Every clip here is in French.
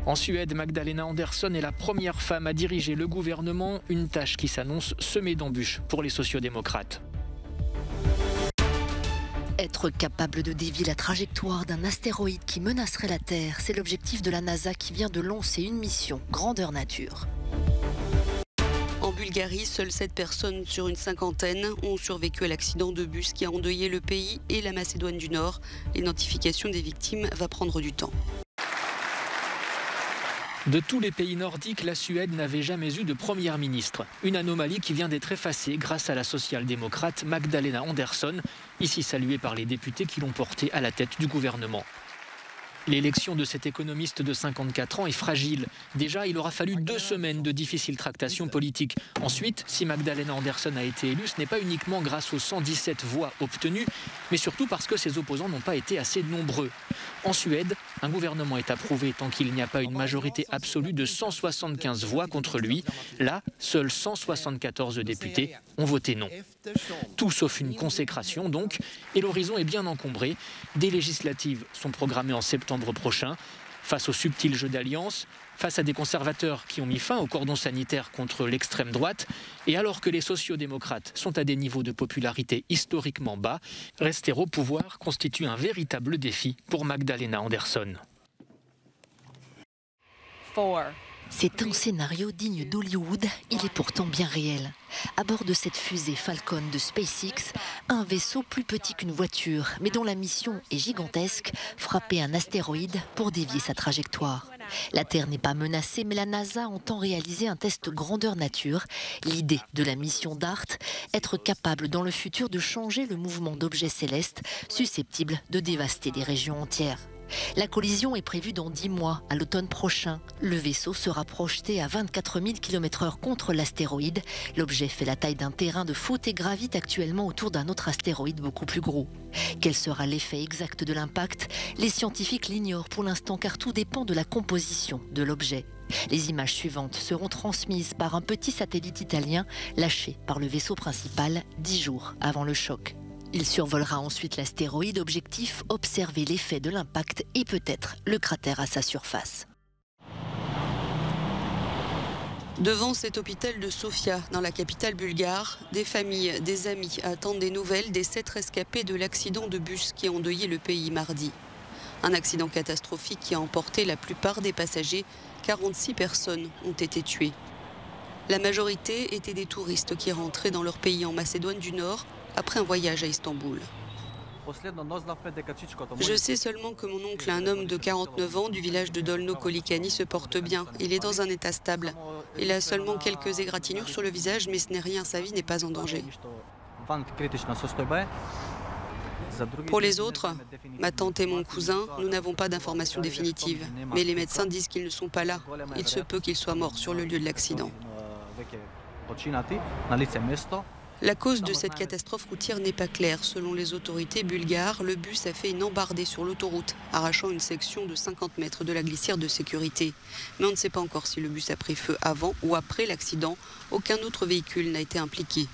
En Suède, Magdalena Andersson est la première femme à diriger le gouvernement, une tâche qui s'annonce semée d'embûches pour les sociodémocrates. Être capable de dévier la trajectoire d'un astéroïde qui menacerait la Terre, c'est l'objectif de la NASA qui vient de lancer une mission grandeur nature. En Bulgarie, seules 7 personnes sur une cinquantaine ont survécu à l'accident de bus qui a endeuillé le pays et la Macédoine du Nord. L'identification des victimes va prendre du temps. De tous les pays nordiques, la Suède n'avait jamais eu de première ministre. Une anomalie qui vient d'être effacée grâce à la social-démocrate Magdalena Andersson, ici saluée par les députés qui l'ont portée à la tête du gouvernement. L'élection de cet économiste de 54 ans est fragile. Déjà, il aura fallu 2 semaines de difficiles tractations politiques. Ensuite, si Magdalena Andersson a été élue, ce n'est pas uniquement grâce aux 117 voix obtenues, mais surtout parce que ses opposants n'ont pas été assez nombreux. En Suède, un gouvernement est approuvé tant qu'il n'y a pas une majorité absolue de 175 voix contre lui. Là, seuls 174 députés ont voté non. Tout sauf une consécration donc, et l'horizon est bien encombré. Des législatives sont programmées en septembre prochain. Face au subtil jeu d'alliance, face à des conservateurs qui ont mis fin au cordon sanitaire contre l'extrême droite, et alors que les sociodémocrates sont à des niveaux de popularité historiquement bas, rester au pouvoir constitue un véritable défi pour Magdalena Andersson. C'est un scénario digne d'Hollywood, il est pourtant bien réel. À bord de cette fusée Falcon de SpaceX, un vaisseau plus petit qu'une voiture, mais dont la mission est gigantesque, frapper un astéroïde pour dévier sa trajectoire. La Terre n'est pas menacée, mais la NASA entend réaliser un test grandeur nature. L'idée de la mission DART, être capable dans le futur de changer le mouvement d'objets célestes susceptibles de dévaster des régions entières. La collision est prévue dans 10 mois, à l'automne prochain. Le vaisseau sera projeté à 24 000 km/h contre l'astéroïde. L'objet fait la taille d'un terrain de foot et gravite actuellement autour d'un autre astéroïde beaucoup plus gros. Quel sera l'effet exact de l'impact? Les scientifiques l'ignorent pour l'instant car tout dépend de la composition de l'objet. Les images suivantes seront transmises par un petit satellite italien lâché par le vaisseau principal 10 jours avant le choc. Il survolera ensuite l'astéroïde, objectif observer l'effet de l'impact et peut-être le cratère à sa surface. Devant cet hôpital de Sofia, dans la capitale bulgare, des familles, des amis attendent des nouvelles des 7 rescapés de l'accident de bus qui a endeuillé le pays mardi. Un accident catastrophique qui a emporté la plupart des passagers. 46 personnes ont été tuées. La majorité étaient des touristes qui rentraient dans leur pays en Macédoine du Nord après un voyage à Istanbul. Je sais seulement que mon oncle, un homme de 49 ans du village de Dolno Kolikani, se porte bien. Il est dans un état stable. Il a seulement quelques égratignures sur le visage, mais ce n'est rien, sa vie n'est pas en danger. Pour les autres, ma tante et mon cousin, nous n'avons pas d'informations définitives. Mais les médecins disent qu'ils ne sont pas là. Il se peut qu'ils soient morts sur le lieu de l'accident. La cause de cette catastrophe routière n'est pas claire. Selon les autorités bulgares, le bus a fait une embardée sur l'autoroute, arrachant une section de 50 mètres de la glissière de sécurité. Mais on ne sait pas encore si le bus a pris feu avant ou après l'accident. Aucun autre véhicule n'a été impliqué.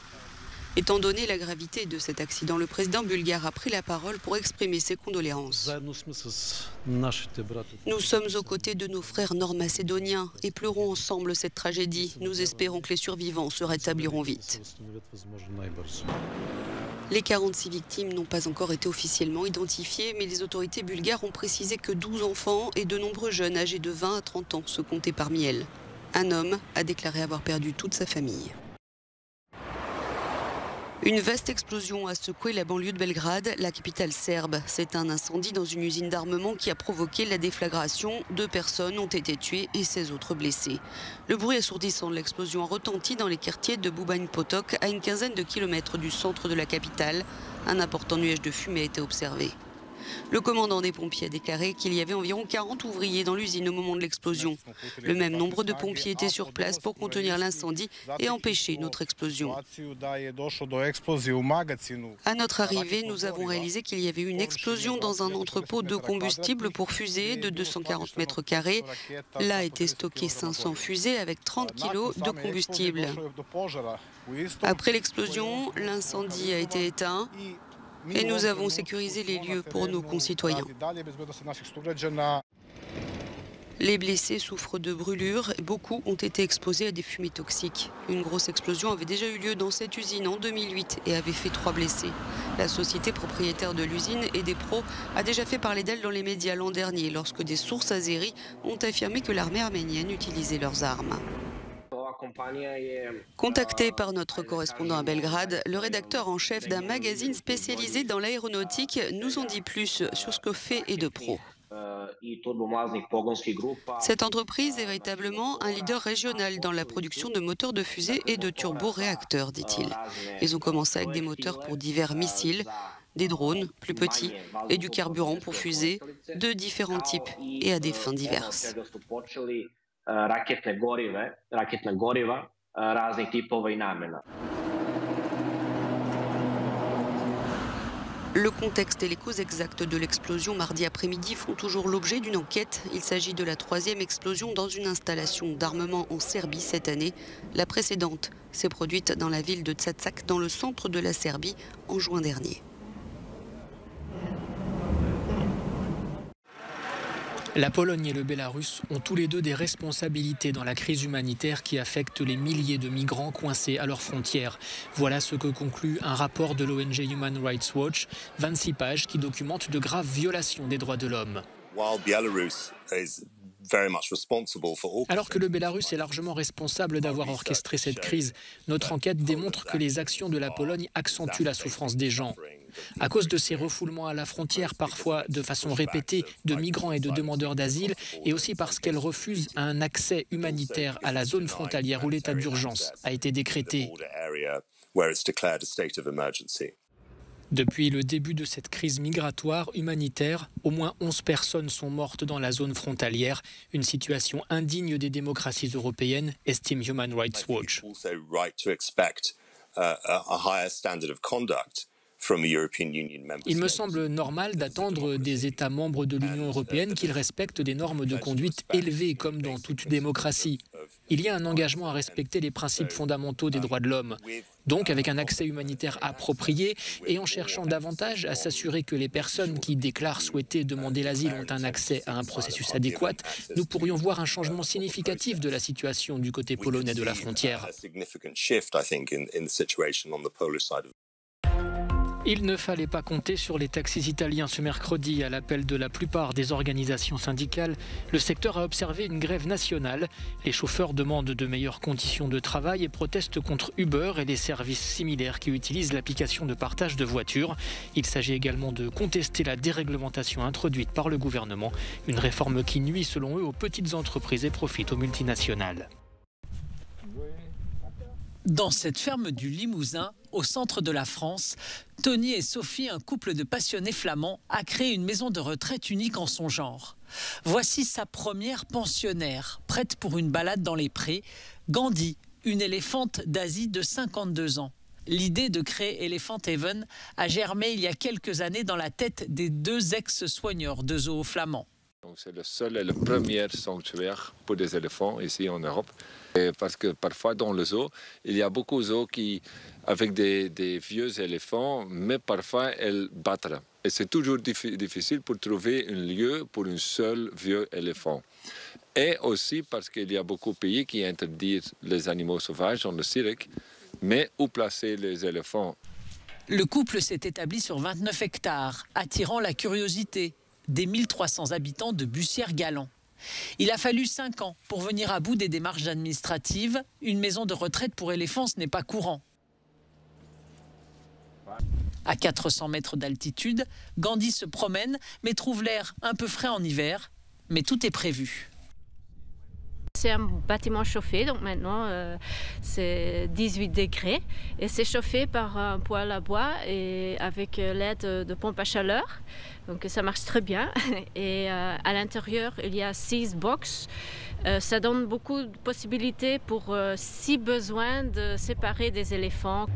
Étant donné la gravité de cet accident, le président bulgare a pris la parole pour exprimer ses condoléances. Nous sommes aux côtés de nos frères nord-macédoniens et pleurons ensemble cette tragédie. Nous espérons que les survivants se rétabliront vite. Les 46 victimes n'ont pas encore été officiellement identifiées, mais les autorités bulgares ont précisé que 12 enfants et de nombreux jeunes âgés de 20 à 30 ans se comptaient parmi elles. Un homme a déclaré avoir perdu toute sa famille. Une vaste explosion a secoué la banlieue de Belgrade, la capitale serbe. C'est un incendie dans une usine d'armement qui a provoqué la déflagration. 2 personnes ont été tuées et 16 autres blessées. Le bruit assourdissant de l'explosion a retenti dans les quartiers de Bubanj Potok, à une quinzaine de kilomètres du centre de la capitale. Un important nuage de fumée a été observé. Le commandant des pompiers a déclaré qu'il y avait environ 40 ouvriers dans l'usine au moment de l'explosion. Le même nombre de pompiers étaient sur place pour contenir l'incendie et empêcher une autre explosion. À notre arrivée, nous avons réalisé qu'il y avait eu une explosion dans un entrepôt de combustible pour fusées de 240 mètres carrés. Là étaient stockées 500 fusées avec 30 kilos de combustible. Après l'explosion, l'incendie a été éteint. Et nous avons sécurisé les lieux pour nos concitoyens. Les blessés souffrent de brûlures et beaucoup ont été exposés à des fumées toxiques. Une grosse explosion avait déjà eu lieu dans cette usine en 2008 et avait fait 3 blessés. La société propriétaire de l'usine et des pros a déjà fait parler d'elle dans les médias l'an dernier lorsque des sources azéries ont affirmé que l'armée arménienne utilisait leurs armes. Contacté par notre correspondant à Belgrade, le rédacteur en chef d'un magazine spécialisé dans l'aéronautique nous en dit plus sur ce que fait EDEPRO. Cette entreprise est véritablement un leader régional dans la production de moteurs de fusées et de turboréacteurs, dit-il. Ils ont commencé avec des moteurs pour divers missiles, des drones plus petits et du carburant pour fusées de différents types et à des fins diverses. Le contexte et les causes exactes de l'explosion mardi après-midi font toujours l'objet d'une enquête. Il s'agit de la 3e explosion dans une installation d'armement en Serbie cette année. La précédente s'est produite dans la ville de Čačak, dans le centre de la Serbie, en juin dernier. La Pologne et le Bélarus ont tous les deux des responsabilités dans la crise humanitaire qui affecte les milliers de migrants coincés à leurs frontières. Voilà ce que conclut un rapport de l'ONG Human Rights Watch, 26 pages qui documente de graves violations des droits de l'homme. Alors que le Bélarus est largement responsable d'avoir orchestré cette crise, notre enquête démontre que les actions de la Pologne accentuent la souffrance des gens. À cause de ces refoulements à la frontière, parfois de façon répétée, de migrants et de demandeurs d'asile, et aussi parce qu'elle refuse un accès humanitaire à la zone frontalière où l'état d'urgence a été décrété. Depuis le début de cette crise migratoire humanitaire, au moins 11 personnes sont mortes dans la zone frontalière, une situation indigne des démocraties européennes, estime Human Rights Watch. Il me semble normal d'attendre des États membres de l'Union européenne qu'ils respectent des normes de conduite élevées comme dans toute démocratie. Il y a un engagement à respecter les principes fondamentaux des droits de l'homme. Donc avec un accès humanitaire approprié et en cherchant davantage à s'assurer que les personnes qui déclarent souhaiter demander l'asile ont un accès à un processus adéquat, nous pourrions voir un changement significatif de la situation du côté polonais de la frontière. Il ne fallait pas compter sur les taxis italiens ce mercredi. À l'appel de la plupart des organisations syndicales, le secteur a observé une grève nationale. Les chauffeurs demandent de meilleures conditions de travail et protestent contre Uber et les services similaires qui utilisent l'application de partage de voitures. Il s'agit également de contester la déréglementation introduite par le gouvernement, une réforme qui nuit selon eux aux petites entreprises et profite aux multinationales. Dans cette ferme du Limousin, au centre de la France, Tony et Sophie, un couple de passionnés flamands, a créé une maison de retraite unique en son genre. Voici sa première pensionnaire, prête pour une balade dans les prés, Gandhi, une éléphante d'Asie de 52 ans. L'idée de créer Elephant Haven a germé il y a quelques années dans la tête des 2 ex-soigneurs de zoos flamands. C'est le seul et le premier sanctuaire pour des éléphants ici en Europe. Parce que parfois dans le zoo, il y a beaucoup de zoos avec des vieux éléphants, mais parfois elles battent. Et c'est toujours difficile pour trouver un lieu pour un seul vieux éléphant. Et aussi parce qu'il y a beaucoup de pays qui interdisent les animaux sauvages dans le cirque, mais où placer les éléphants? Le couple s'est établi sur 29 hectares, attirant la curiosité des 1300 habitants de Bussière-Galant. Il a fallu 5 ans pour venir à bout des démarches administratives. Une maison de retraite pour éléphants, ce n'est pas courant. À 400 mètres d'altitude, Gandhi se promène, mais trouve l'air un peu frais en hiver. Mais tout est prévu. C'est un bâtiment chauffé, donc maintenant c'est 18 degrés et c'est chauffé par un poêle à bois et avec l'aide de pompe à chaleur. Donc ça marche très bien et à l'intérieur il y a 6 box. Ça donne beaucoup de possibilités pour, si besoin, de séparer des éléphants.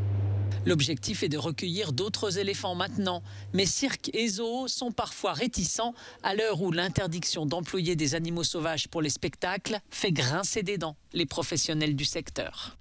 L'objectif est de recueillir d'autres éléphants maintenant. Mais cirques et zoos sont parfois réticents à l'heure où l'interdiction d'employer des animaux sauvages pour les spectacles fait grincer des dents les professionnels du secteur.